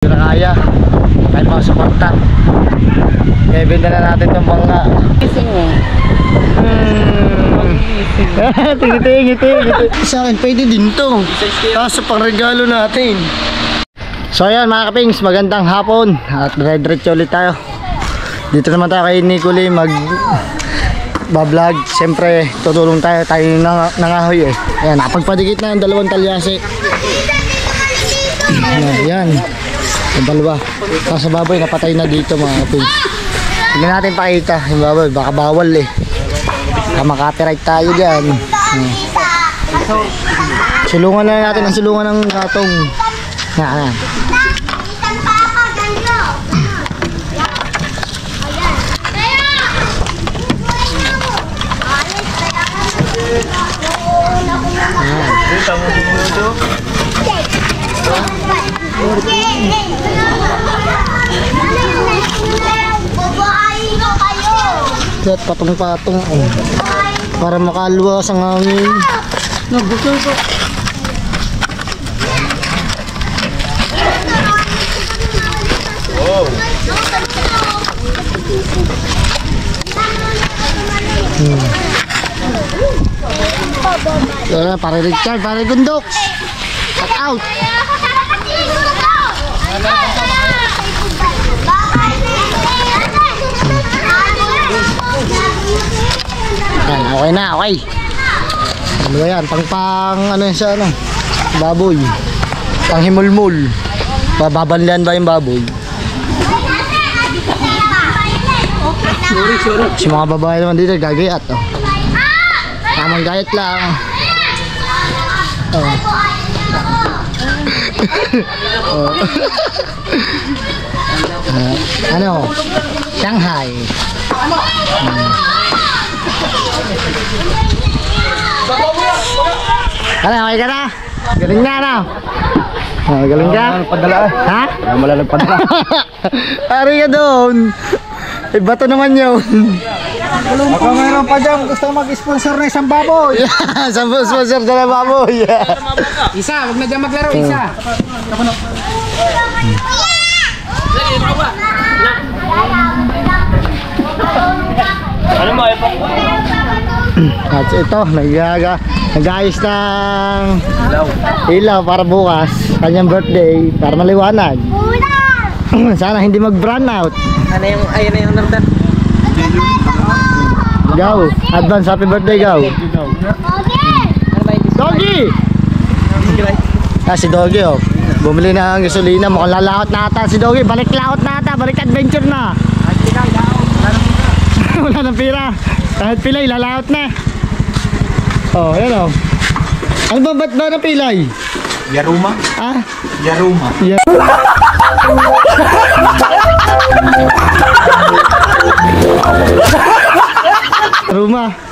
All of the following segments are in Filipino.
Hindi na kaya. Kahit mga suporta. Kaya benda na natin itong mga. Ngiti. Sa akin pwede din to. Kaso pang regalo natin. So ayan mga kapings, magandang hapon. At diretso ulit tayo. Dito naman tayo kay Nicole mag vlog. Siyempre tutulong tayo nangahoy eh. Ayan, napagpadikit na ang dalawang talyase. Ayan, yung dalawa. Sa baboy napatay na dito mga kapings. Hindi natin pakita yung baboy, baka bawal eh. Baka makapiright tayo dyan. Sulungan na natin ang sulungan ng gatong. Ayan. At patong-patong para makaluwas ang hangin. Nagbuso ko. Oh. Pare Richard, pare Gundok. Cut out. Yan, okay na, okay. Ano ba yan? Pang ano yan sa ano? Baboy. Pang himulmul. Babanlian ba yung baboy? Si mga babae naman dito gagayat oh. Tamang gayat lang. Oh. Oh. Ano? Shanghai. Ano, okay ka na? Galing na, ano? Oh, galing ka? Padala eh. Ha? Wala nagpadala. Ari ka doon. Bato naman yun. Ako mayroon pa dyan, gusto mag-sponsor na isang baboy. Sponsor na baboy. Isa, huwag na dyan maglaro, isa. Ano mo, at ito, nag-ayos ng ilaw para bukas, kanyang birthday, para maliwanag. Sana hindi mag-brown out. Ano yung, ayun na yung number? Gaw, advance happy birthday Gaw. Doggy! Si Doggy oh. Bumili na ng gasolina, mukhang lalaot na ata si Doggy. Balik laot na ata, balik adventure na. Wala nang pira. Kahit pilay, lalaot na. Oh, yan oh. Ano ba, ba't ba na pilay? Yaruma? Ah? Yaruma.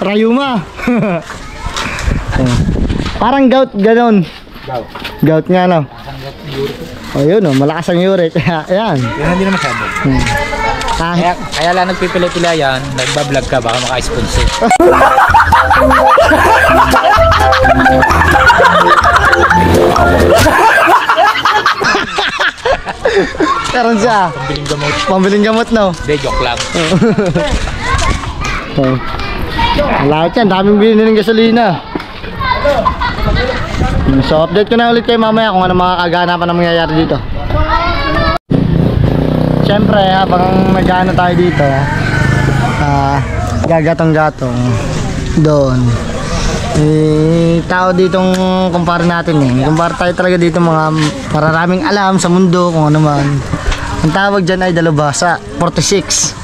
Rayuma. Parang gout, ganon. Gout nga no. Oh yun oh, malakas ang uric. Ayan. Yan hindi na masyado. Kaya lang nagpipili-pila yan, nagbablog ka, baka maka-sponsor. Karon siya. Pambiling gamot. Pambiling gamot no. Hindi, joke lang. Oh. Lahat yan, daming bilhin ng gasolina. So update ko na ulit kayo mamaya kung ano mga kaganapan na mangyayari dito. Siyempre habang nag-ano tayo dito, gagatong-gatong doon. Tao ditong kumpara natin eh. Kumpara tayo talaga dito mga maraming alam sa mundo kung ano man. Ang tawag dyan ay dalubhasa, 46.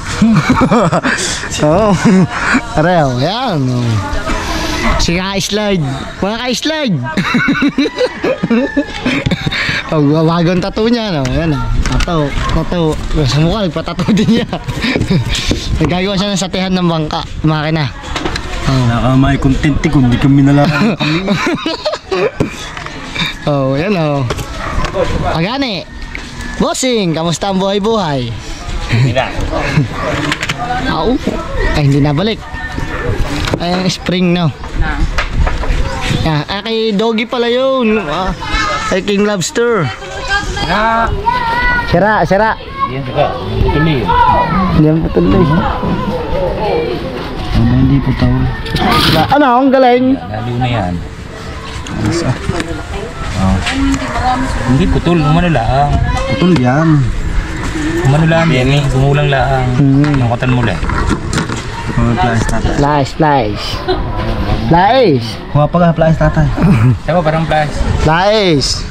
Oh, areo, yan. Si ka-slide, mga ka-slide. Oh, bagong tattoo niya, no? Yan, tattoo. Sa mukha, nagpa-tattoo din niya. Nagagawa siya ng satehan ng bangka, makina. Oh. May content kung di kami nalaman kami. Oh, yan oh. Pagani. Bossing, kamusta ang buhay-buhay? Hindi na. Ay, hindi nabalik. Ay, spring no. Kay Doggy pala yun. Kay King Lobster. Sira, sira. Yan, saka. Tuloy yun. Hindi mo tuloy. Hindi po tao. Ano, ang galing. Lalo na yan. Oh. Hindi, putol. Umano lang. Putol yan. Umano lang yan eh. Gumulang lang. Nakatan mo lang. Flies, flies. Flies. Kuha pa ka, flies tatay. Diba parang flash? Flies.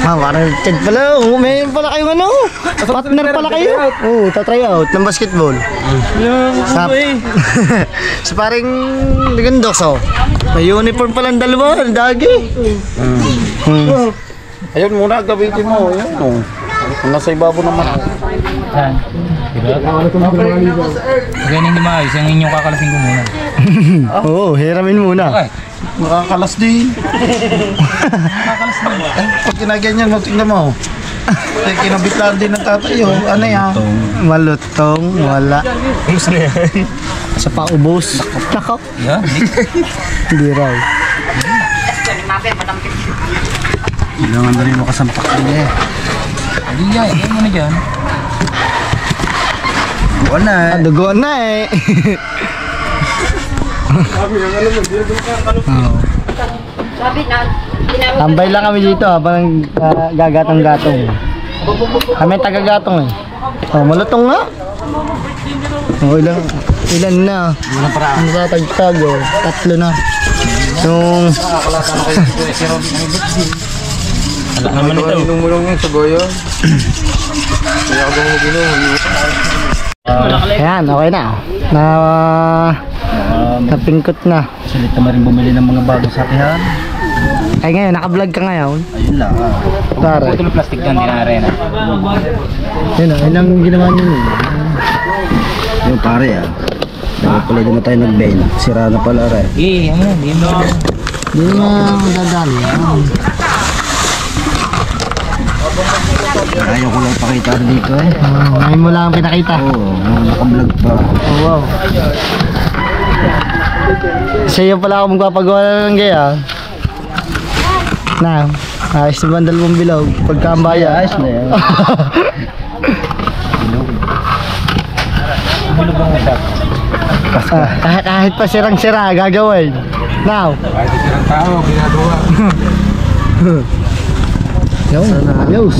Parang Ted pala. Mayroon pala kayong ano. Partner pala kayo. Tatry out ng basketball. Sa paring Ligandox, oh. May uniform palang dalawa. Ang dagi. Ayun muna, gamitin mo. Ayun, oh. Nasa ibabo naman. Saan? Diba? Kaya hindi maayos. Yung inyong kakalasin ko muna. Oo, hiramin muna. Okay. Makakalas din. Pag kinaganyan mo, tingnan mo. Kinabitlaan din ng tatay. Oh. Ano yan? Malutong, wala. Ubus na yan. Sa paubos. Nako. Yeah, Hindi raw. Kailangan na rin makasampak din eh. hindi yan. Ano mo na dyan? Buwan na eh. Dugoan na eh. Tambay lang kami dito habang gagatong-gatong. Kami taga-gatong eh. Oh, malutong nga. Oh, ilan na. Ang tatagtag oh. 3 na. Yung Alam naman ito. Inumulong yung sagoyo. Kaya ako mo ayan, okay na. Napingkot na. Salit na rin bumili ng mga bagong sakihan. Ay ngayon, naka-vlog ka ngayon. Ayun lang. Tara. Putol plastic dyan, dinare na. Yun o, ilang ginawa niyo yun. Yung pare ah. Dapat pala din na tayo nag-bail. Sira na pala rin. Eh, ano, hindi mo. Hindi mo dadali. Ayaw ko lang pakita dito eh. Ngayon mo lang pinakita. Oo, naka-vlog pa. Oh, wow. Sa iyo pala ako magpapagawa ng gaya. Na, ayos na bandal mong bilog. Pagkambaya. Ayos na yan. Bilog ang usap. Kahit pa sirang-sira, gagawin. Now. Kahit isang tao, ginagawa. Yung, ayos.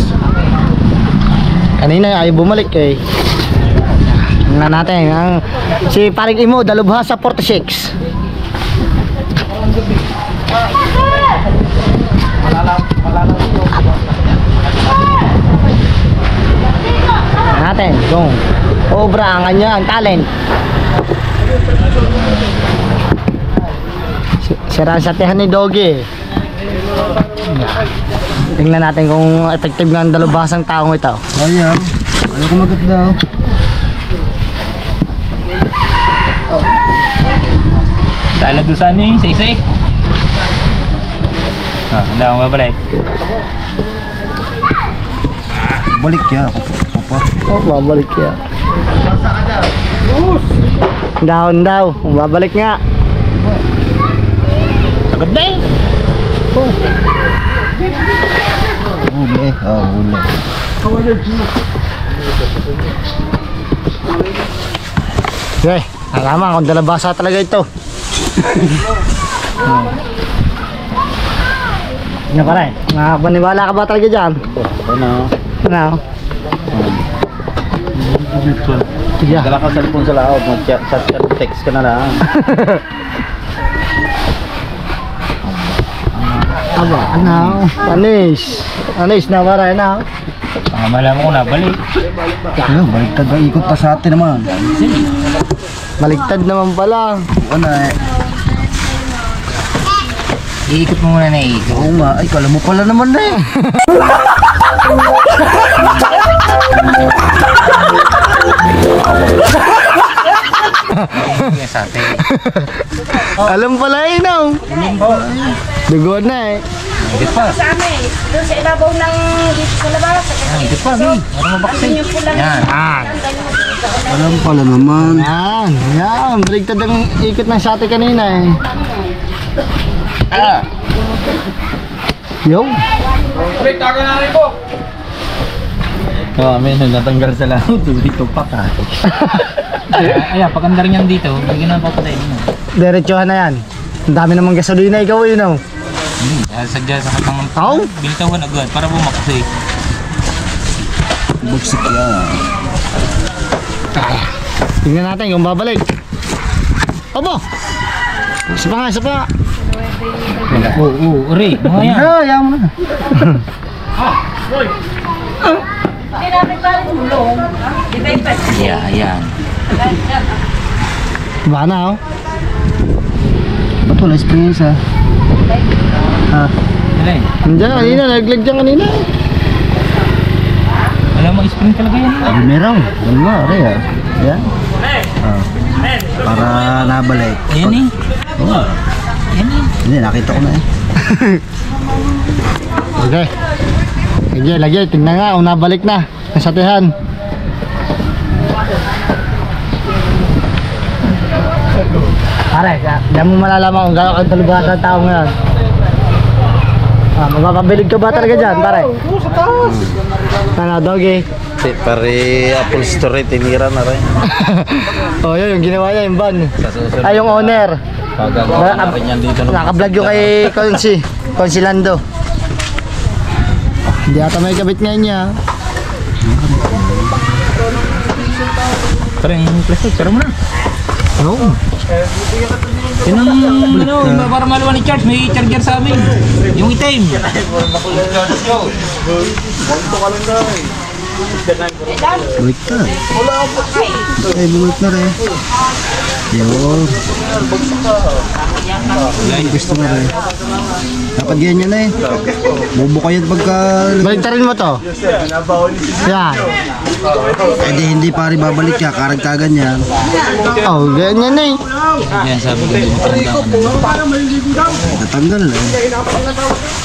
Kanina ayaw bumalik eh. Tingnan natin. Si paring Imo, dalubha sa 46. Tingnan natin kung obra ang kanyang talent. Sira sa tihan ni Doggy. Tingnan natin kung effective nga ang dalubhasang taong ito. Ayan. Ano ko magat daw? Dala doon saan yung isa-isa eh. Hindi akong babalik. Balik ya. Papa. Oh, babalik ya. Down daw. Babalik nga. Sagad na eh. Huli. Huli. Okay, alaman kung dalabasa talaga ito. Ano pa rin? Nakapaniwala ka ba talaga dyan? Ano? Ano? Sige. Dala ka sa cellphone sa laot. Mag-chat, text ka na lang. Aba, ano? Anis. Anis na para na. Malaman ko na, balik. Ano? Baliktad ba? Ikot pa sa atin naman. Maligtad naman pala. Ano eh? Iikot mo muna na iikot. Oo nga. Ay, kala mo pala naman na eh. Yan sa atin. Alam pala eh, no? Dugon na eh. Higit pa. Sa amin, doon sa ibabaw ng dito sa labas. Higit pa, Bi. Para mabaksin. Yung pulang Yan. Alam pala naman. Yan, yan. Maligtad ang ikot ng sate kanina eh. Yo. Oh, amin, natanggal sa lahat. Dito pa ka. Ayan, pagandar niyan dito, bigyan na papatayin mo. Diretsuhan na yan. Ang dami namang gasolina ikaw yun oh. Sadya sa katang Aw? binitawan agad para bumaksik. Bugsik yan. Tingnan natin kung babalik. Opo! Isa pa nga, isa pa. Oo, uri, mga yan. Ayaw mo na. Hindi namin pa rin tulong. Di ba yung pwede? Yeah, yan. Ba na oh. Ba't wala spring isa? Ah. Alay, Nandiyan kanina, naglag dyan kanina. alam mo, spring talaga yan. Ay, meron. Wala, aray ah. Yan. Ah. Para nabalik. Ayan eh. Oo. Ayan eh. Hindi, nakita ko na eh. Okay. Lagay. Tingnan nga kung nabalik na. Nasatehan. Pare, diyan mo malalaman kung gano'n ang talubasa ng tao ngayon. Magpapabilig ka ba talaga dyan, pare? Oo, sa taas. Ano, doggy? Pare, Apple Store, tinira na rin. Oh, yun, yung ginawa niya, yung van. Sa susunod. Ay, yung owner. Pagagawa na rin yan dito. Naka-vlog yung kay Consi Lando. Hindi ata may kabit ngayon niya. Parang plastic, pero mo na. Oo. Yun ang, ano, para maluwa ni Charge, may charger sa amin. Yung itim. Balik ka. Ay, bumalik na rin. Yun. Gusto na rin. Dapat ganyan na eh. Bubuka yan pagka... Baliktarin mo to. Yan. Eh di hindi pare babalik ka. Karagkagan yan. Oh, ganyan na eh. Yan, sabi ko, hindi matanda. Natanggal na eh.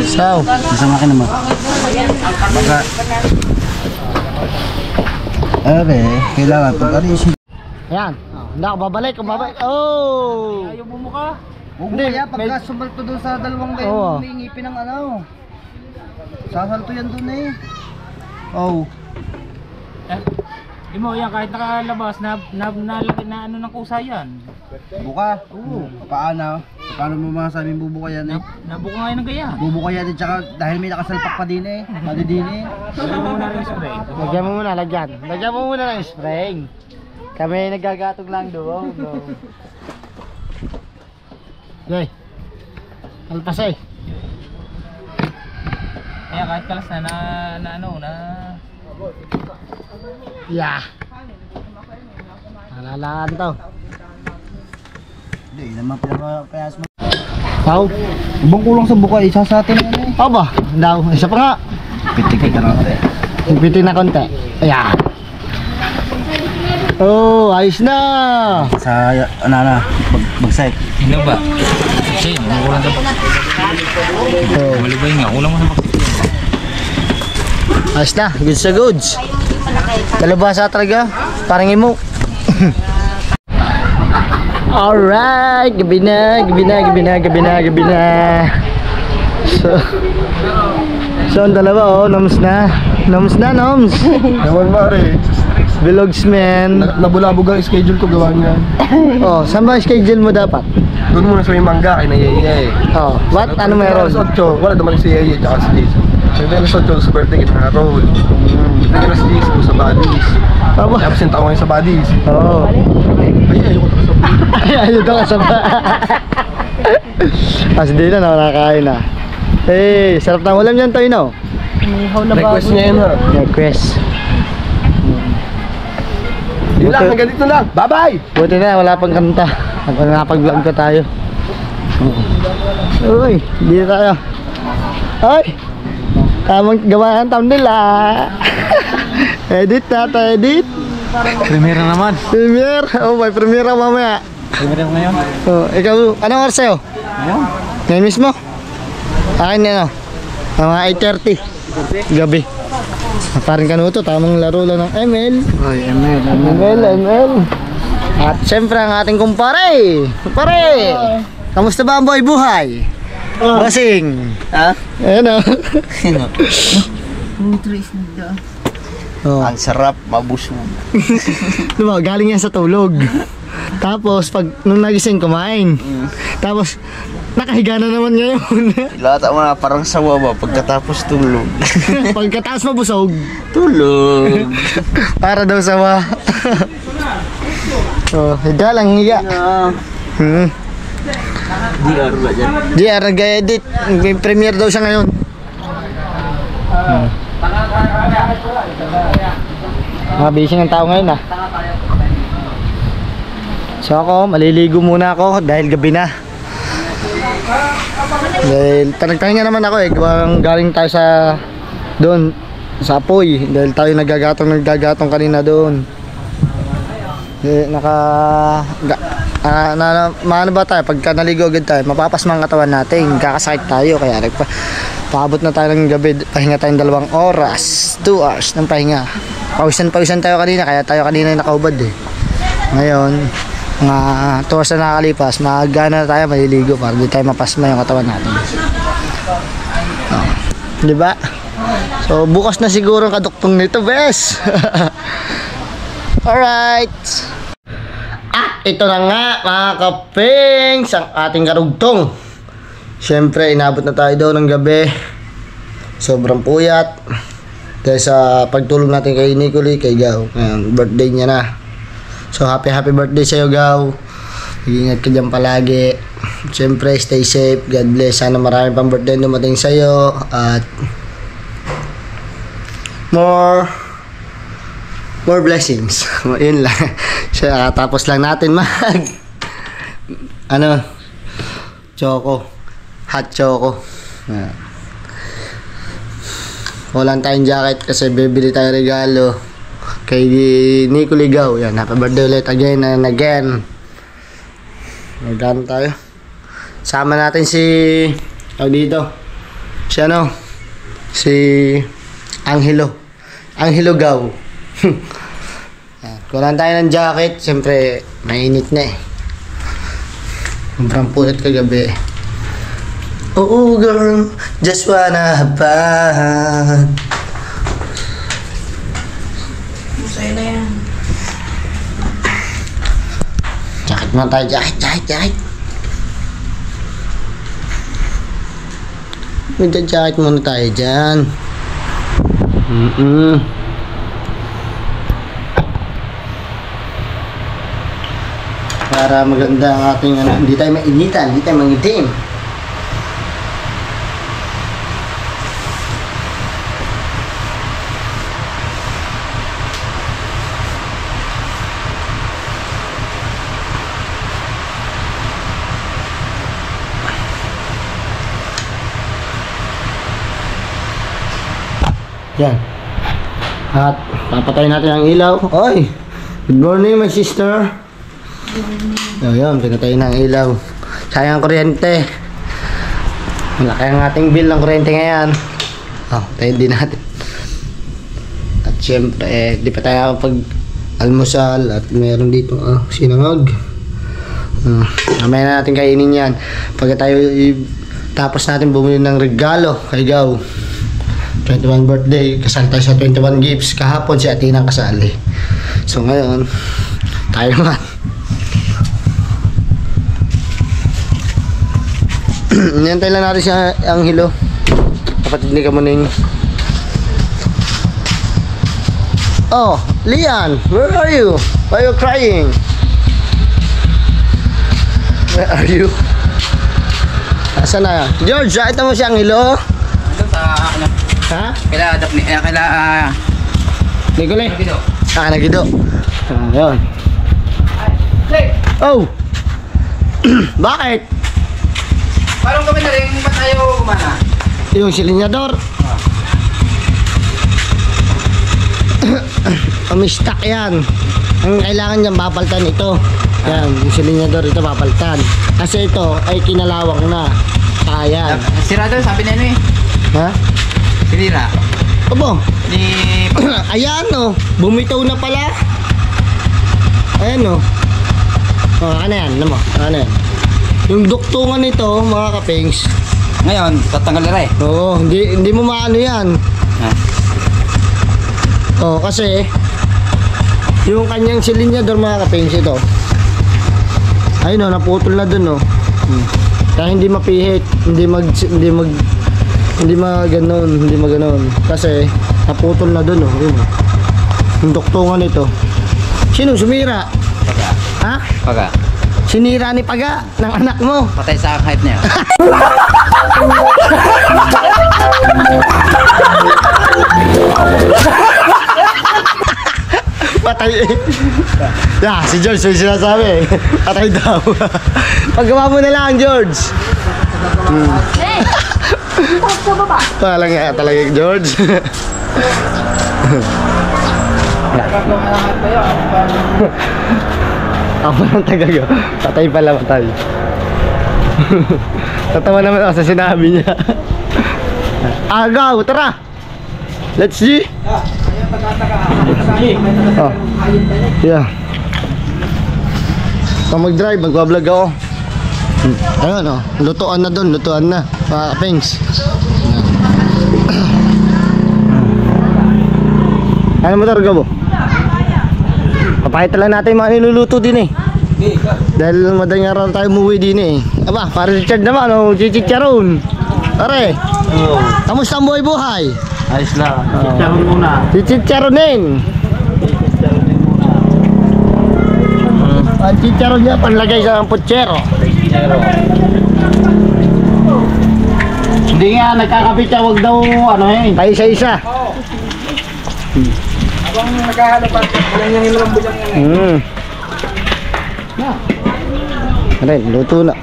So, Masama ka naman. Baka... Abe, kailangan pag-arisin. yan. Oh, hindi ako babalik. Kung babalik. Oh! Ayaw bumuka. Hindi, pagka sumalto doon sa dalawang kayo, Oo. may ngipin ng ano. Sasalto yan doon eh. Oh. Di mo, yan, kahit nakalabas, na ano ng kusa yan. Buka? Oo. Paano? Paano mo masabing bubuka yan eh? Nabuka nga yun ng gaya. Bubuka yan eh, tsaka dahil may nakasalpak pa din eh. Madidin eh. Sabi mo na rin spray. Lagyan mo muna, lagyan. Lagyan mo muna ng spring. Kami nagagatog lang doon. No. Yoy. Alpas eh. Kaya kahit kalas na ano, na... Yeah. Alalaan to. Hindi, naman pinapayas mo. Pau. Ibang kulang sa buka, isa sa atin yan eh. Aba, daw. Isa pa nga. Pitik ka na rin. Ipitin na konti. Ayan. Oh, ayos na. Sa, bagsay. Hindi ba? Kasi, kulang sa pagsisip. Oh, Malibay nga, kulang mo sa pagsisip. ayos na. Goods sa goods. Talabasa talaga. Parang imo. Alright, gabi na. So ang dalawa oh, noms na. Noms. Ewan pare. Vlogs man. Nabulabog ang schedule ko gawa niyan. Oh, saan ba schedule mo dapat? Doon muna sa may mangga kay na Yeye. Oh, what? Ano meron? Alas 8, wala naman si Yeye tsaka si Jason. Sabi alas 8 sa birthday kita na Roll. Birthday alas 10 sa Buddies. Aba. Tapos yung tao ngayon sa Buddies. Oh. Ay, ayoko sa Ay, ayun daw kasama. As di na, nakakain na. Eh, sarap ng ulam yan, Toy, no? request niya yun ha. Request. Yun lang, hanggang dito lang. Bye-bye! Buti na, wala pang kanta. Nakapag-vlog ka tayo. Uy, dito tayo. Ay! Tamang gawa ng thumbnail ah. Edit na, edit. Primera naman. Premiere. Oh, may premiere mamaya. Primera ngayon? Oh, ikaw, anong oras sa'yo? Ngayon mismo? Akin na, no? Mga 8:30. Gabi. Parang kanuto, tamang laro lang ng ML. Ay, ML. At syempre ang ating kumpare. Kumpare! Kamusta ba ang buhay? Basing. Ha? Ayan o. Oh. Ang sarap, mabusog. Diba, galing yan sa tulog. Tapos, pag nung nagising, kumain. Tapos, nakahiga na naman ngayon. Lata mo na parang sawa ba pagkatapos tulog. Pagkataas mabusog, Tulog. para daw sawa. Oh, higa lang, higa. DR ba dyan? JR, nag-edit. May premiere daw siya ngayon. Busy ng tao ngayon So ako, maliligo muna ako dahil gabi na. Dahil tanagtahinga naman ako galing tayo sa doon sa apoy dahil tayo nagagatong kanina doon. Maano ba tayo pagka naligo agad tayo, mapapasma ang katawan natin, kakasakit tayo, kaya paabot na tayo ng gabi, pahinga tayong 2 oras, 2 hours ng pahinga. Pawisan tayo kanina, kaya tayo kanina nakaubad ngayon mga 2 oras na nakakalipas, magana na tayo maliligo para di tayo mapasma yung katawan natin. Diba? So bukas na siguro ang kaduktong nito, bes. Alright. Ito na nga mga kapings, ang ating karugtong. Siyempre inabot na tayo doon ng gabi. Sobrang puyat dahil sa pagtulong natin kay Nicole, kay Gaw. Birthday niya na. So happy birthday sa'yo, Gaw. Ingat ka dyan palagi. Siyempre stay safe, God bless. Sana marami pang birthday dumating sa'yo. At more blessings. Yun lang. Tapos lang natin hot choco. Walang tayong jacket kasi bibili tayo regalo kay Nicole Gaw. Yan, happy birthday ulit again and again. Magkano tayo? Sama natin si si Angelo Gaw. Kulang tayo ng jacket, siyempre mainit na sobrang pulit kagabi. Oh girl, just wanna have fun. Masaya na yan. Jacket muna tayo, jacket. Jacket muna tayo dyan. Para maganda ang ating hindi tayo mainitan, hindi tayo mangitim. Yan. At papatayin natin ang ilaw. Oy! Good morning, my sister. Ayun, pinatayin ang ilaw. Sayang kuryente. Malaki ang ating bill ng kuryente ngayon. Tayin din natin. At syempre, di pa tayo pag-almusal. At meron dito sinangag. Mamaya na natin kainin yan. Pagka tayo tapos natin bumili ng regalo kay Gaw. 21 birthday, kasal tayo sa 21 gifts. Kahapon si Atina kasali. So ngayon, tayo naman. Niyantay lang natin siya ang hilo. Kapatid ni Kamuning. Oh, Lian, where are you? Why are you crying? Where are you? Asan na? George, ito mo siyang hilo? Ito sa Ha? Nicole. Nagido. Ayun. Oh! Bakit? Parang kami na rin, ba't tayo kumana? Yung silinyador. Umistak yan. Ang kailangan niyang papaltan ito. Yan, yung silinyador ito papaltan. Kasi ito ay kinalawang na. Ayan. Sira daw, sabi na Ha? Sinira. Abo. Ni... Ayan bumitaw na pala. Ayan ano yan, ano yan. Yung duktungan nito mga kapings, Ngayon, tatanggal na rin. Oo, hindi mo maano yan. Oo, kasi yung kanyang silinyador mga kapings ito. Ayun o, naputol na dun o. Kaya hindi mapihit, hindi maganon. Kasi naputol na dun o. Yun o. Yung duktungan ito. Sino sumira? Paga. Ha? Paga. Sinira ni Paga ng anak mo. Patay sa kahit na yun. Patay eh. Yeah, si George may sinasabi. Patay daw. Paggawa mo na lang, George. Talaga George. Ako ng tagayo. Patay pala, patay. Tatawa naman ako sa sinabi niya. Agaw, tara. Let's see. Oh. Yeah. So mag-drive, magbablog ako. Ayun oh, lutuan na doon, lutuan na. Mga kapings. Ano mo targa mo? Papahita lang natin yung mga niluluto din eh. Dahil madaling araw tayo umuwi din eh. Aba, para Richard naman, oh, chichicharon. Pare, kamusta ang buhay-buhay? Ayos lang. Chicharon muna. Chichicharonin. Ang chicharon niya, panlagay sa putsero. Hindi nga, nagkakapit siya, wag daw, ano eh. Ay, isa-isa. Habang naghahanap pa, walang yung ilang bulang yan. Aray, luto na.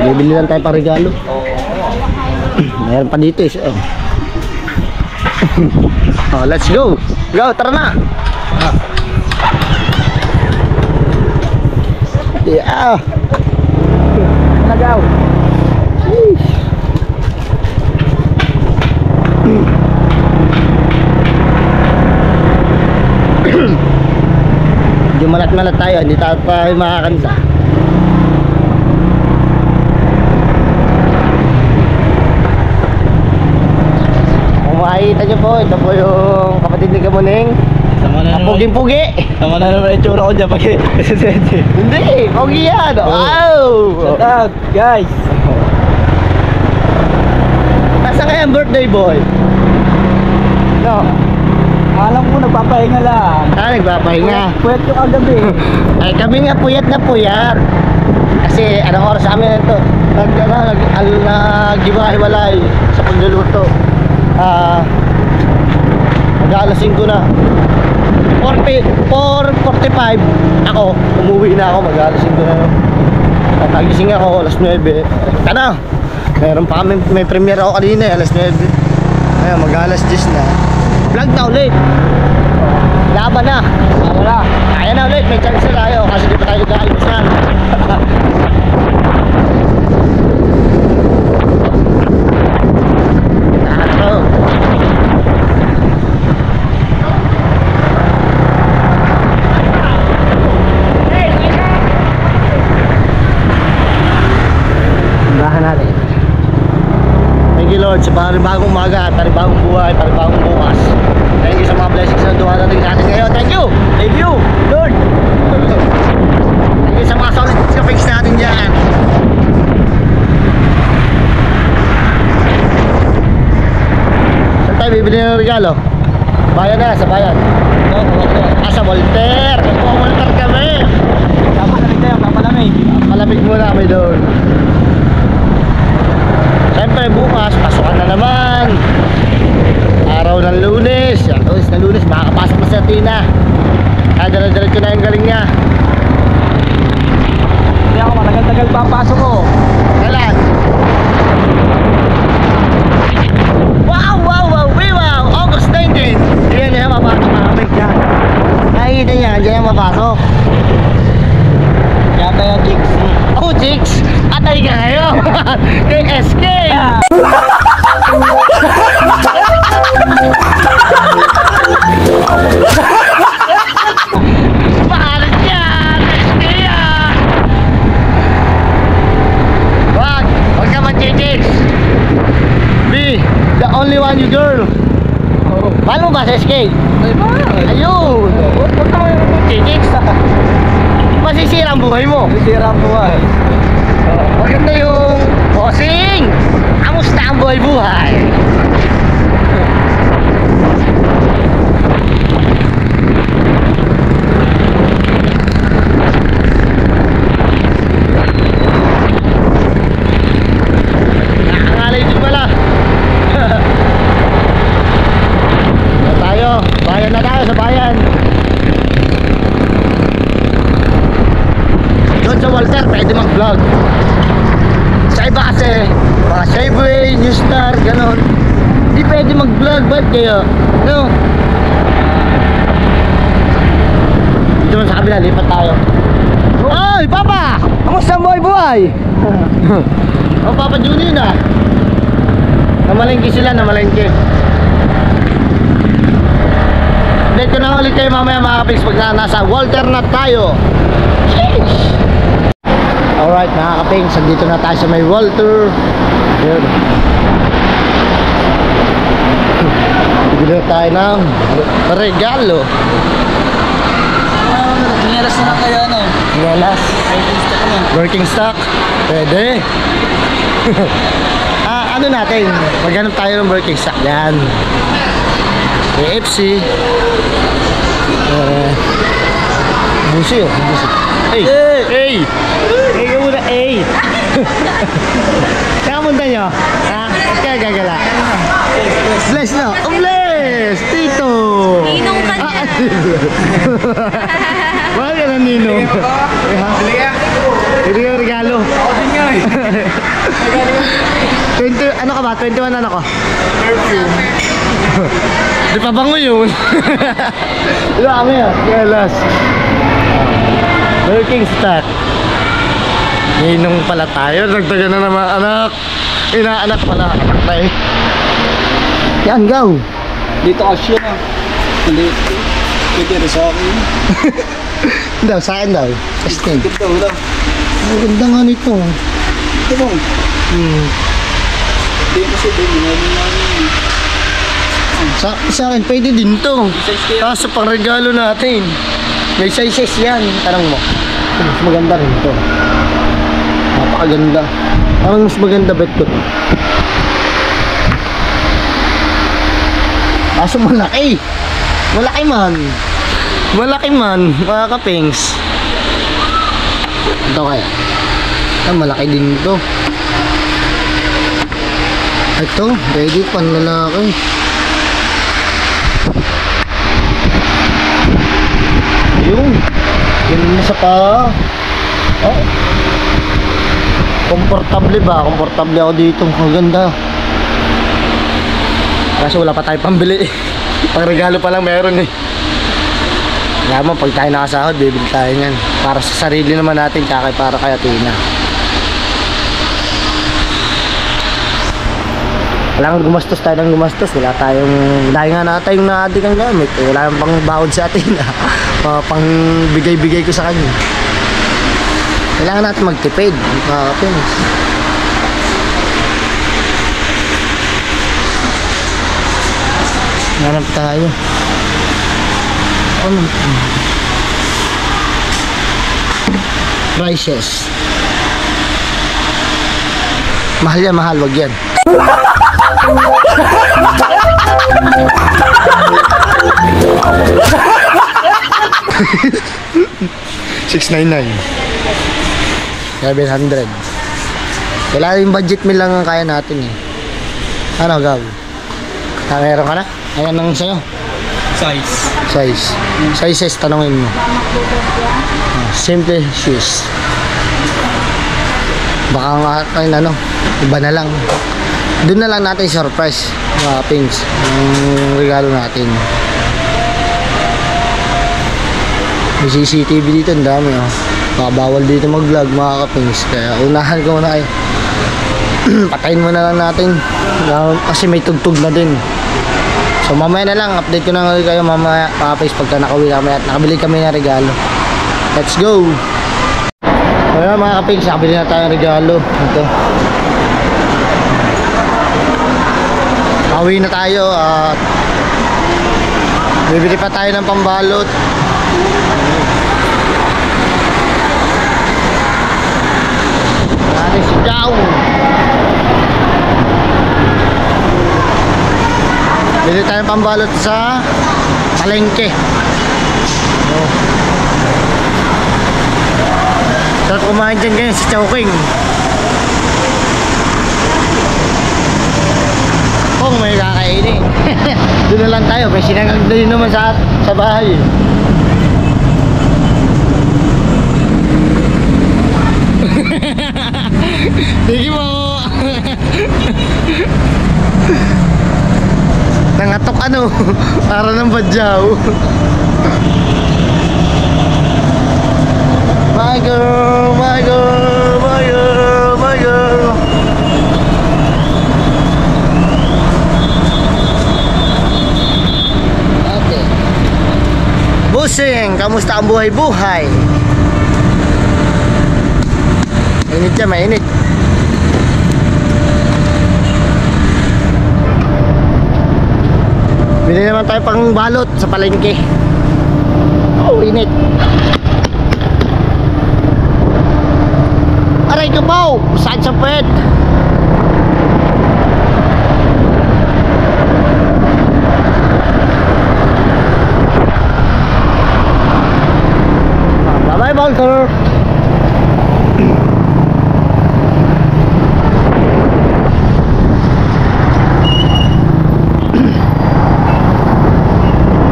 Bibili lang tayo pa regalo. Meron pa dito eh. Oh, let's go. Go, tara na. Yeah. Nagaw. Medyo malat-malat tayo, hindi tayo makakanta. Kung makikita nyo po, ito po yung kapatid ni Kamuning. Ang puging-pugi. Tama na naman itsura ko dyan pag sesente. Hindi, pugi yan. Wow! Shout out, guys. Nasa kaya ang birthday boy? No. Alam ko, nagpapahinga lang. Nagpapahinga. Pwede yung kagabi. Ay kami nga puyat na puyat. Kasi anong oras sa amin ito? Nag-iwalay sa pagluluto. Mag-alas 5 na. 4:45 ako, umuwi na ako, mag-alas 5 na. Tagising ako, alas 9. Tana, meron pa kami, may premiere ako kanina, alas 9. Ayun, mag-alas 10 na. Vlog na ulit. Laban na. Kaya na ulit, may chance na tayo kasi di pa tayo nag-aalmusan. Natin. Thank you Lord sa panibagong umaga, panibagong buhay, panibagong bukas. Thank you sa mga blessings na dumadating natin ngayon. Thank you Lord. Thank you sa mga solid fix natin dyan. Saan tayo bibili ng regalo? Bayan na, sa bayan. Sa Voltaire. Voltaire kami. Papalamig tayo, papalamig. Malamig muna kami doon. Siyempre bukas, pasukan na naman. Araw ng Lunes. Lunes na Lunes, makakapasok na sa Tina. Kaya dala-diretso na yung galing niya. Hindi ako matagal-tagal papasok ko. Kailan? Wow! August 19. Diyan niya mapasok makamig dyan. Nakikita niya, diyan niya mapasok. Yata yung chicks. Oh, chicks! Atay ka ngayon! Kay SK! Paalit yan! SK yan! Wag nagustuhan yung girl. Mahal mo ba sa SK? Ay, mahal. Ayun! Huwag mo yung tickets. Masisira ang buhay mo. Sira ang buhay. Maganda yung bossing! Kamusta ang buhay-buhay? Nakakalay din pala. Bayan na tayo sa bayan. Doon sa Walter pwede mag-vlog. Sa iba kasi mga Shyway, New Star, ganon, hindi pwede mag-vlog. Ba't kayo? No? Dito naman sa kabila, lipat tayo. Oy, Papa! Kamusta ang buhay-buhay? Oh, Papa Junior na. Namalengke sila, namalengke. Update ko na ulit kayo mamaya mga kapiks pag nasa Walter na tayo. Sheesh! Alright mga kapiks, dito na tayo sa may Walter. Yun. Bigyan tayo ng regalo. Niyalas na lang kayo, ano? Niyalas. Working stock. Pwede. Ano natin? Maghanap tayo ng working stock. Yan. KFC. Busi oh. Busi. Hey! Hey! Hey ka muna. Hey! Saan punta nyo? Ha? Kaya gagala? Bless na. Oh, bless! Tito! Ninong ka niya. Bakit ka na ninong? Hindi ka regalo. Ako din nga eh. 20, ano ka ba? 21 ano ko? Perfume. Di pa bango yun. Ito kami ah. Kelas. Working stock. Ninong pala tayo. Nagtaga na naman anak. Inaanak pala. Tay. Yan, go. Dito ka siya. Hindi. Pwede rin sa akin. Daw, sa akin daw. Testing. Ganda wala. Ang ganda nga nito. Ito mo. Hindi kasi din. Sa akin, pwede din to. Tapos sa pangregalo natin. May sizes yan. Tanong mo. Mas maganda rin to. Napakaganda. Parang mas maganda bet ko. Kaso malaki. Malaki man. Malaki man, mga kapings. Ito kaya. Malaki din ito. Ito, pwede panlalaki. Yung sa pa. Oh. Komportable ba? Komportable ako dito. Ang ganda. Kasi wala pa tayo pambili. Pang regalo pa lang meron eh. Kaya mo, pag tayo nakasahod, bibili tayo yan. Para sa sarili naman natin, tsaka para kay Athena. Kailangan gumastos tayo ng gumastos. Wala tayong, dahil nga na tayong na-addict ang gamit. Wala pang baod sa Athena. Pang bigay-bigay ko sa kanya. Kailangan natin magtipid. Mga kapins. Nanap tayo. Ano? Prices. Mahal yan, mahal. Wag yan. $699. 700. Kailangan yung budget meal lang ang kaya natin eh. Ano, Gav? Meron ka na? Ayan ang sa'yo. Size. Sizes, tanongin mo. Simple shoes. Baka nga kayo ano, iba na lang. Doon na lang natin surprise, mga pings, yung regalo natin. May CCTV dito, ang dami oh. Baka bawal dito mag-vlog, mga kapings. Kaya unahan ko muna eh. Patayin mo na lang natin. Kasi may tugtog na din. So mamaya na lang, update ko na kayo mamaya, mga kapings, pagka nakauwi kami at nakabili kami ng regalo. Let's go! Kaya mga kapings, nakabili na tayo ng regalo. Ito. Pauwi na tayo at bibili pa tayo ng pambalot. Nari si Jao. Bili tayo ng pambalot sa palengke. Sarap kumain dyan ganyan si Chowking. Kung may kakainin. Doon na lang tayo. May sinangag na din naman sa bahay. Sige mo. Nangatok ano. Para ng badyaw. My girl, my girl, my girl, my girl. Okay. Busing, kamusta ang buhay-buhay? Mainit siya, mainit. Bili naman tayo pang balot sa palengke. Oh, init. Aray ka ba? Saan sa pet? Bye-bye, Walter.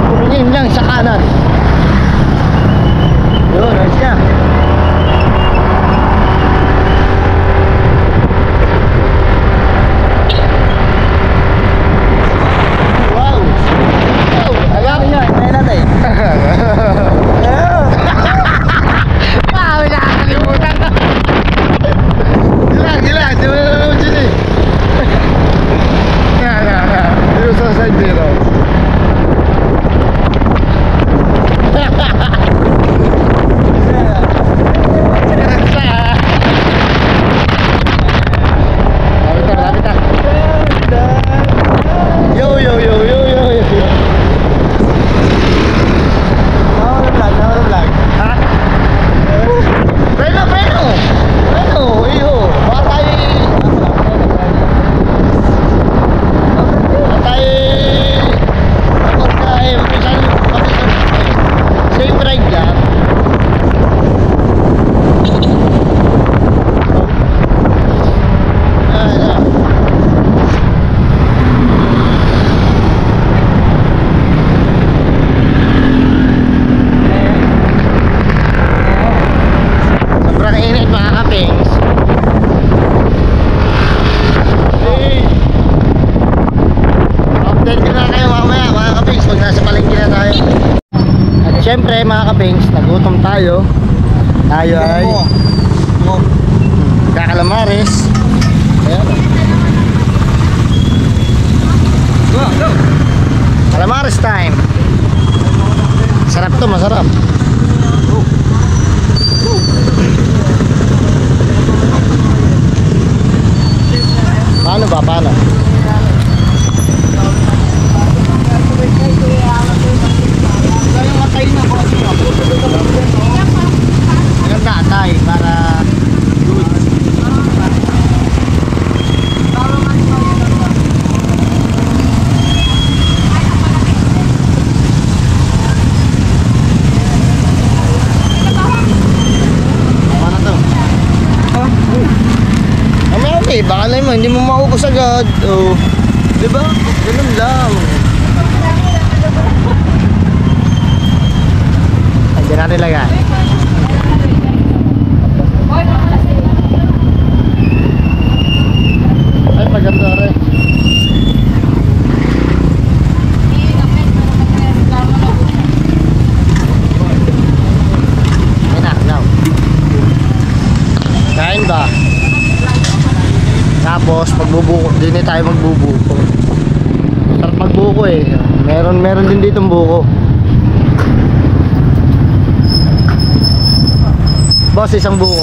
Tumingin lang sa kanan. Yun, ayos niya. Siyempre mga kapings, nagutom tayo. Tayo ay kakalamares. Calamares time. Sarap to, masarap. Paano ba? Paano? Maganda tayo para good. Paano to? Okay, baka naman hindi mo maubos agad. Oh. Diba? Ganun lang. Diyan natin lagay. Ay, paganda rin. Ay na, now. Kain ba? Tapos, magbubuko. Din tayo magbubuko. Sarap magbuko eh. Meron din dito buko. Boss, isang buko.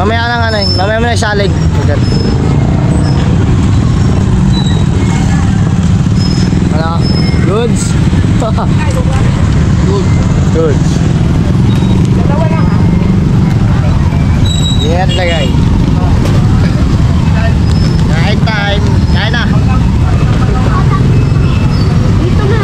Mamaya lang ano yun. Mamaya mo na isalig. Okay. Ano? Goods? Goods. Dalawa lang ha. Yan lagay. Kain time. Kain na. Dito na.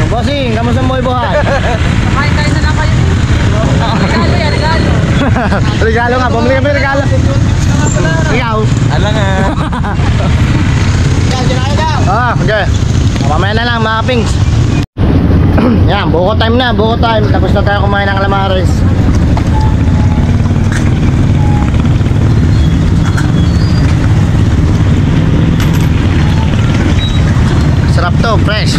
Bossing, kamusta mo buhay? Kain tayo na kayo. Regalo yan, regalo. Regalo nga, bumili kami regalo. Ikaw? Alam nga. Okay. Mamaya na lang mga pings. Yan, buko time na, buko time. Tapos na tayo kumain ng calamares. Sarap to, fresh.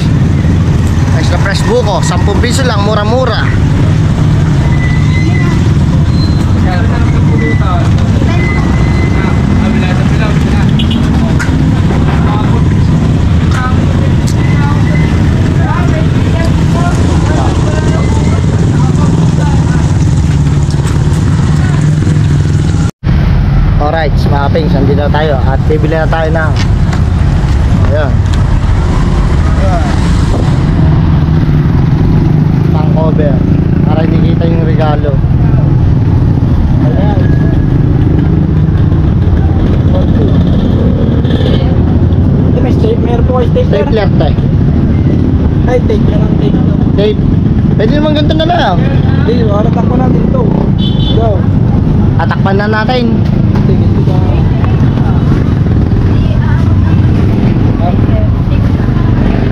Fresh na fresh buko, 10 piso lang, mura-mura. Alright, mga pings, andito na tayo at bibili na tayo ng ayan, pang cover para hindi kita yung regalo. Ayan. May tape, meron po kayo stapler. Stapler tayo. Ay, tape na lang, tape na. Tape. Pwede naman ganito na lang. Hindi, wala ko natin ito. Go. Atakpan na natin. Sige, ito ka.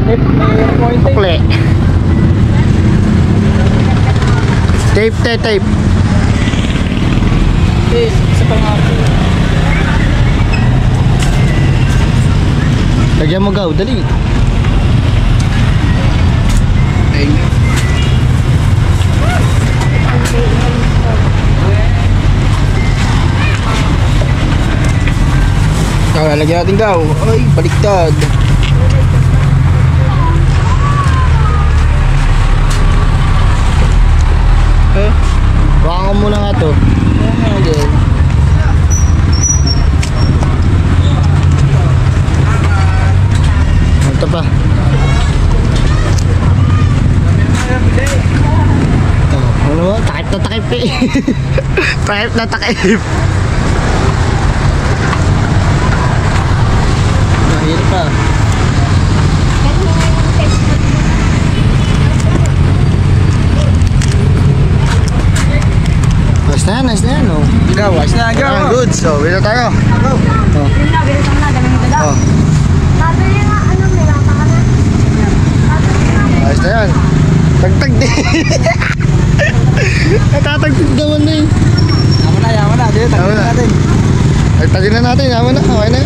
Tape, meron po yung tape. Ukle. Tape, tape, tape. Tape, isa pa nga po. Lagyan mo gaw, dali. Lalagyan natin daw. Ay, baliktad. Baka ko muna nga to. Ito pa. Ano ba? Takip na takip eh. Takip na takip. Mahirap pa. Nice na yan, oh. Ikaw, ayos na. Go. Ayan, good. So, wala tayo. Go. Oh. Yun na, bilis mo na, dami mo dala. Oh. Nabili nga, ano, may lata ka na. Ayos na yan. Tagtag din. Natatagtag naman na eh. Yaman na. Dito, Yaman tagpin na. natin. Tagtagin na natin. Yaman na. Okay na.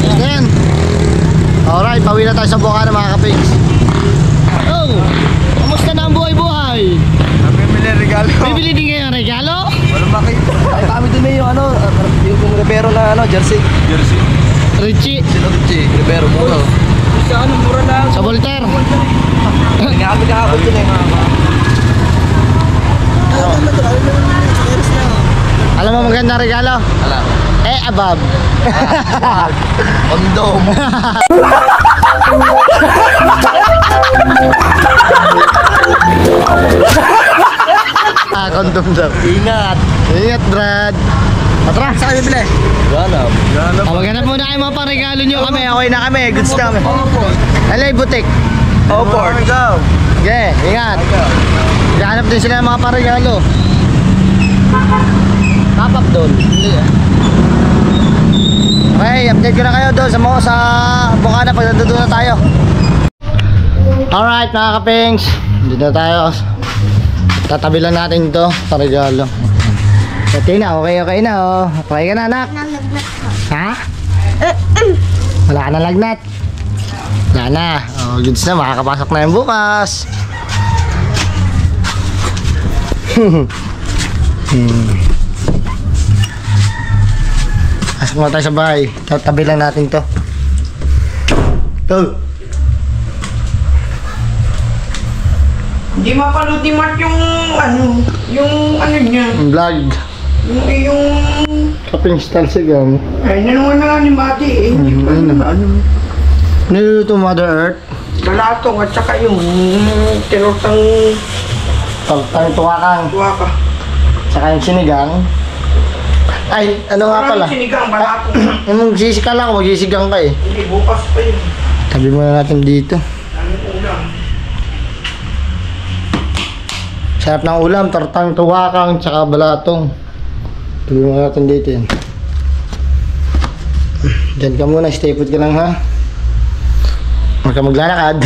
Ayos na yan. Alright, pauwi na tayo sa Bukana mga kapigs. Oh, kamusta na ang buhay-buhay? Namimili regalo. Bibili din kayo ng regalo? Walang makita. Ay, kami din yung ano, yung Rivero na ano, jersey. Jersey. Richie, Sino Richie? Rivero, mura. Sa ano, mura lang. sa Voltaire. Kami kahapon din eh. Alam mo magandang regalo? Alam. Above. Condom. gutom daw. Ingat. Ingat, Brad. Atra, saan kayo bibili? Ganap. Maghanap muna kayo mga pang-regalo nyo kami. Okay na kami. Goods na kami. Alay, butik. Opo. Go. Okay, ingat. Gahanap din sila ng mga pang-regalo. Tapap doon. Okay, update ko na kayo doon sa Bukana pag nandun na tayo. Alright mga kapings, dito na tayo. Tatabi lang natin ito sa regalo. Okay na, okay na oh. Okay ka na anak? Ha? Wala ka na lagnat? Wala na. Oh, goods na, makakapasok na yung bukas. Pasok mo tayo sa bahay. Tatabi lang natin to. Go! Hindi mapanood ni Mark yung ano niya. Vlog. Yung Kaping style sigang. ay nanuwan na lang ni Mati eh. Hindi ko ano. Niluluto Mother Earth. Balatong at saka yung tinutang Tang tuwakang. tuwaka. Saka yung sinigang. Ay, ano nga pala? Sinigang balatong. Yung magsisikala ko, magisigang ka eh. Hindi bukas pa yun. Tabi muna natin dito. Ano ulam? Sarap ng ulam, tartang tuwakang, tsaka balatong. Tabi muna natin dito yan. Diyan ka muna, stay put ka lang ha. Huwag ka maglalakad.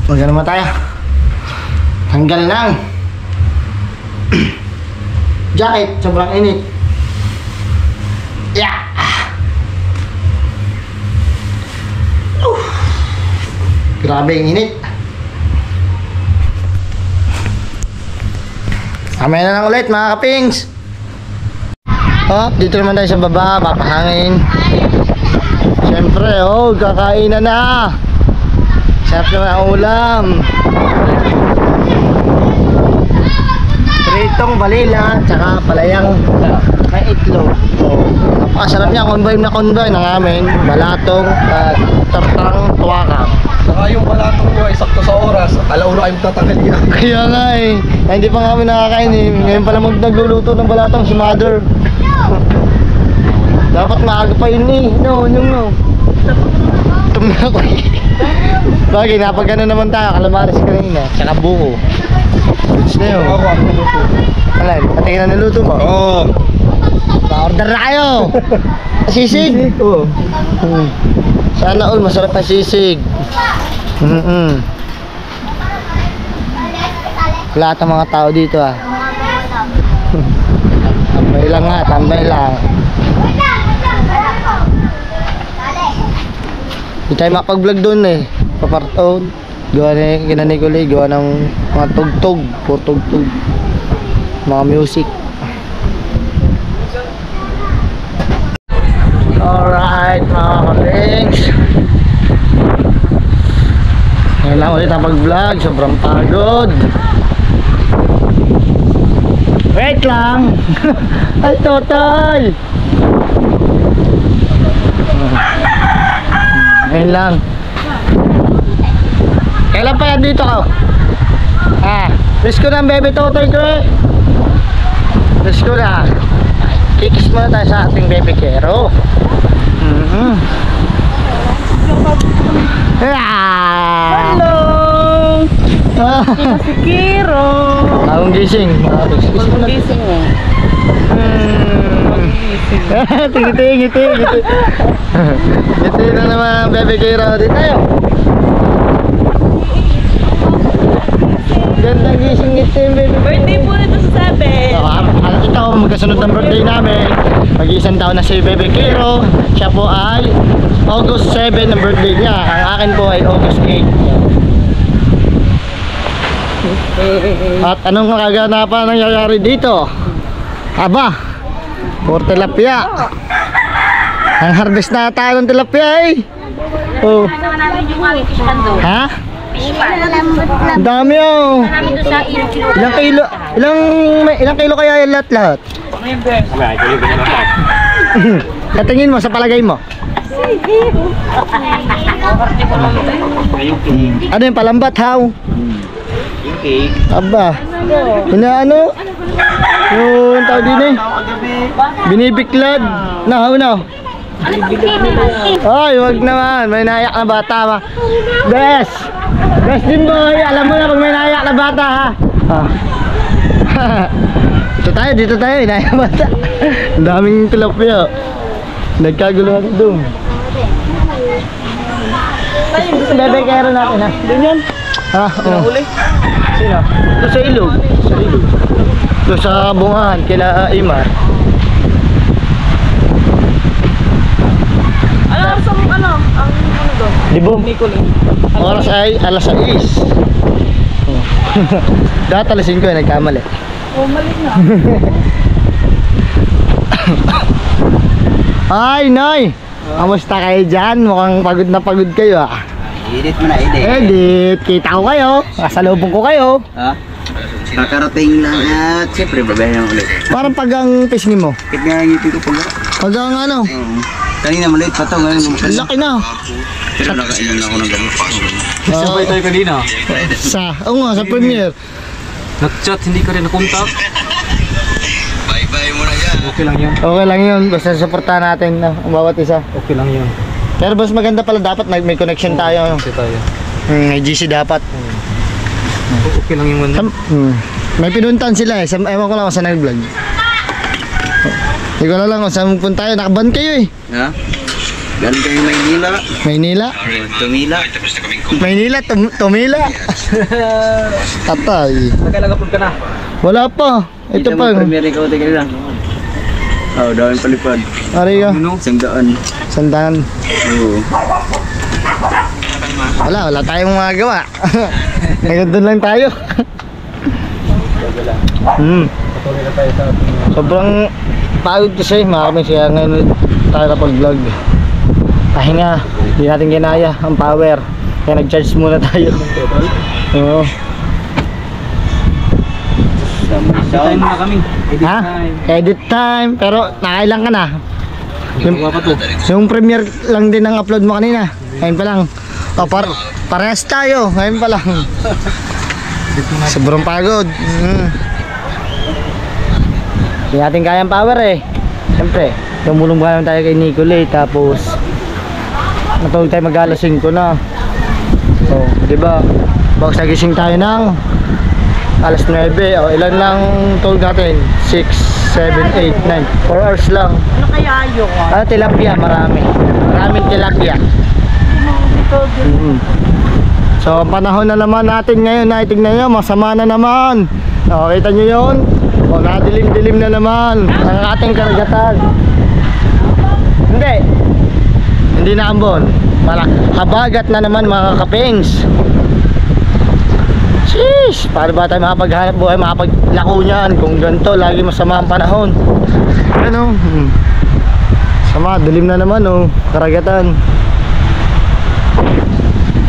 Huwag ka naman tayo. Tanggal lang. Jacket, sobrang init. Yeah! Grabe yung init. Kamay na lang ulit mga kapings. Dito naman tayo sa baba, papahangin. Siyempre, kakain na. Sarap naman ang ulam. Pritong balila, tsaka palayang may itlog. Napakasarap niya, convoy na convoy ng amin. Balatong at tartang tuwakang. Saka yung balatong ko ay sakto sa oras. Alauna kayong tatagal yan. Kaya nga eh. Ay, hindi pa nga kami nakakain eh. Ngayon pala nagluluto ng balatong si Mother. Dapat maaga pa yun eh. No. Tumna ko eh. Bagay, napagano naman tayo. Calamares kanina. Tsaka buko. Goods na yun. Alay, patingin na niluto mo. Oo. Pa-order na kayo. Sisig. Sana all masarap ang sisig. Lahat ng mga tao dito ah. Tambay lang nga, tambay lang. Hindi tayo makapag-vlog doon eh. Papartoon. Gawa ni Kinanikulay, gawa ng mga tugtog. Puro tugtog. Mga music. Alright mga kapings. Ngayon lang ulit ang pag-vlog. Sobrang pagod. Wait lang. Ay total. Ngayon lang. Kailan pa yan dito ka? Miss ko na ang baby total ko eh. Miss ko na. Kikis muna tayo sa ating baby Kero. Hello! Si Kiro. Bagong gising. Bagong gising mo. Ngiti. Ngiti na naman baby Kero. Dito tayo. Gandang gising ngiti yung baby. Birthday po nito sa 7. Ito, magkasunod ng birthday namin. Mag-isang taon na si Bebe Kero. Siya po ay August 7 ng birthday niya. Ang akin po ay August 8. At anong kaganapan nangyayari dito? Aba, puro tilapia. Ang harvest na tayo ng tilapia eh. Oh. Naman namin yung aming fish pan doon. Ha? Fish pan. Ang dami oh. Namin doon sa ilo-kilo. Ilang kilo kaya lahat-lahat? Katingin mo sa palagay mo. Ano yung palambat, how? Yung cake. Aba. Inaano? Yung tao din eh. Binibiklad. How na? Ay, wag naman. May nayak na bata ba? Bes! Bes din boy! Alam mo na pag may nayak na bata ha? Dito tayo. Nayak na bata. Ang daming tilapia. Nagkaguluhan doon. Bebe kaya rin natin ha? Doon yan? Ha? Oo. Sino? Doon sa ilog. Doon sa bungahan, kila Imar. Ang doon? Dibo? Oras ay alas 6. Dati alas 5 ay nagkamali. Mali na. Ay, Noy! Kamusta kayo dyan? Mukhang pagod na pagod kayo ah. Edit mo na, edit. Edit! Kita ko kayo. Kasalubong ko kayo. Ha? Kakarating lang at siyempre babayan ulit. Parang pag ang pisngi mo. Kit nga yung ngipin ko pag Pag ang ano. kanina maliit pa to, ngayon Laki na. pero nakainom na ako ng gamot. Sabay tayo kanina. Oo nga, sa premiere. Nag-chat, hindi ka rin nakontak. Bye-bye mo na yan. Okay lang yun. Okay lang yun. Basta supportahan natin na ang bawat isa. Okay lang yun. Pero mas maganda pala dapat may connection tayo. Okay tayo. May GC dapat. Okay lang yung one. May pinuntahan sila eh. Ewan ko lang kung saan nag-vlog. Hindi ko na lang kung saan pupunta tayo. Nakaban kayo eh. Ha? Galing kayo Maynila. Maynila. Tumila. Maynila, Tumila. Tatay. Nakailang upload ka na? Wala pa. Ito pa. Premier ikaw, tigil lang. Oo, dawin palipad. Ari ka. Isang daan. Sandaan. Oo. Wala tayong magagawa. Hanggang doon lang tayo. Sobrang pagod kasi mga kami siya ngayon tayo kapag-vlog. Pahinga, hindi natin ginaya ang power. Kaya nag-charge muna tayo. Oo. Time na kami. Edit Ha? time. Edit time. Pero nakailang ka na. Yung pa to. Yung premiere lang din ang upload mo kanina. Ngayon pa lang. O, parehas tayo. Ngayon pa lang. Sobrang pagod. Hindi natin kayang power eh. Siyempre, tumulong ba naman tayo kay Nicole tapos natulog tayo mag-alas 5 na. O, diba? Bakit nagising tayo ng alas 9. O, ilan lang tulog natin? 6, 7, 8, 9. 4 hours lang. Ano kaya yun? Tilapia, marami. Maraming tilapia. So, ang panahon na naman natin ngayon, tingnan nyo, masama na naman. O, kita nyo yun? O, nadilim-dilim na naman ang ating karagatan. Hindi na ambon. Habagat na naman mga kapings. Sheesh! Paano ba tayo makapaghanap buhay, makapaglako niyan kung ganito, lagi masama ang panahon. Ano? Sama, dilim na naman oh, karagatan.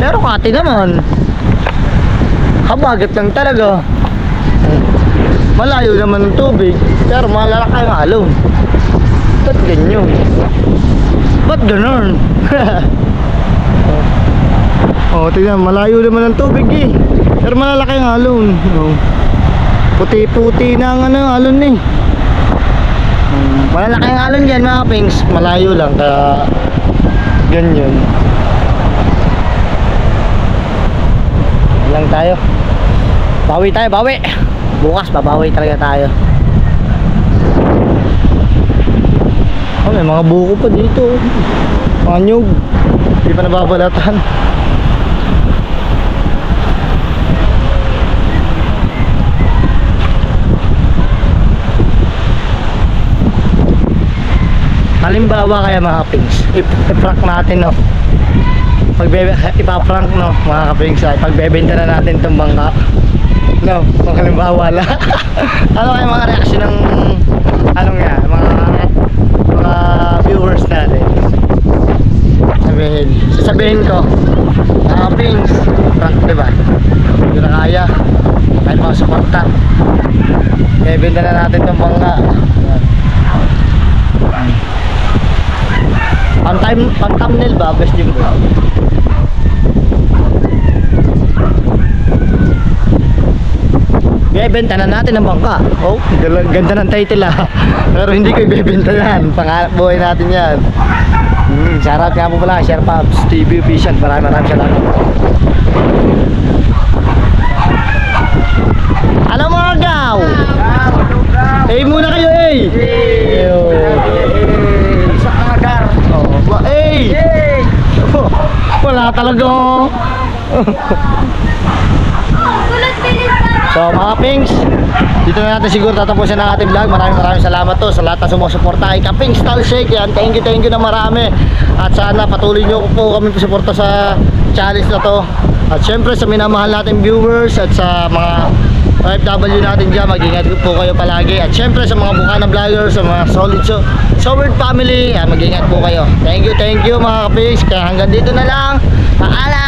Pero kati naman, habagat lang talaga. Malayo naman ang tubig, pero malalaki ang alon. Ba't ganyan? Ba't ganun? Oh, tingnan, malayo naman ang tubig eh, pero malalaki ang alon. Oh. Puti-puti na ang alon eh. Malalaki ang alon dyan mga pings, malayo lang, kaya ganyan. Lang tayo. Bawi tayo, bawi. Bukas babawi talaga tayo. Oh, may mga buko pa dito. Mga nyug. Hindi pa nababalatan. Halimbawa kaya mga kapings, i-prank natin no. Ipaprank no mga kapings, pagbebenta na natin itong bangka no, kung halimbawa lang. Ano kaya mga reaksyon ng anong yan, mga viewers natin? Sasabihin ko mga kapings, prank diba? Hindi na kaya kahit mga suporta, bebenta na natin itong bangka. Pang thumbnail ba? Best din ba? Ibebenta na natin ang bangka. Oh, ganda ng title ah. Pero hindi ko ibebenta yan. Pangarap buhay natin yan. Shoutout nga po pala, Share Pops TV Official. Maraming salamat. Alam mga gaw! Muna kayo Sa agar. Wala talaga. So mga Pings, dito na natin siguro tatapusin ang ating vlog. Maraming salamat to sa lahat na sumusuporta kay Kaping Style Shake. Yan, thank you na marami. At sana patuloy nyo po kami suporta sa challenge na to. At syempre sa minamahal nating viewers at sa mga OFW natin dyan, mag-ingat po kayo palagi. At syempre sa mga Bukana vloggers, sa mga solid family, mag-ingat po kayo. Thank you mga Kapings. Kaya hanggang dito na lang. Paalam!